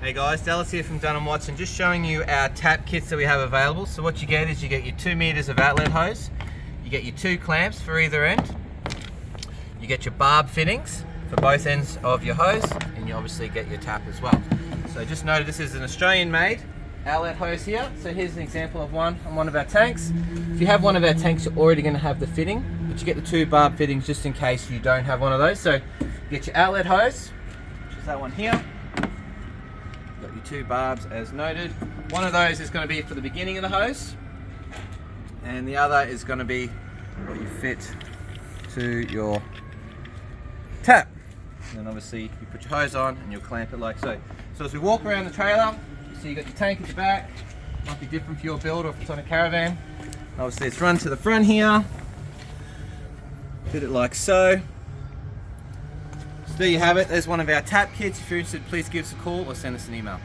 Hey guys, Dallas here from Dunn & Watson, just showing you our tap kits that we have available. So what you get is you get your 2 meters of outlet hose, you get your 2 clamps for either end, you get your barb fittings for both ends of your hose, and you obviously get your tap as well. So just note this is an Australian made outlet hose here. So here's an example of one on one of our tanks. If you have one of our tanks, you're already going to have the fitting, but you get the 2 barb fittings just in case you don't have one of those. So you get your outlet hose, which is that one here. Got your 2 barbs as noted. One of those is going to be for the beginning of the hose, and the other is going to be what you fit to your tap. And then obviously you put your hose on and you'll clamp it like so. So as we walk around the trailer, you see you got your tank at the back. Might be different for your build or if it's on a caravan. Obviously it's run to the front here. Fit it like so. So there you have it. There's one of our tap kits. If you're interested, please give us a call or send us an email.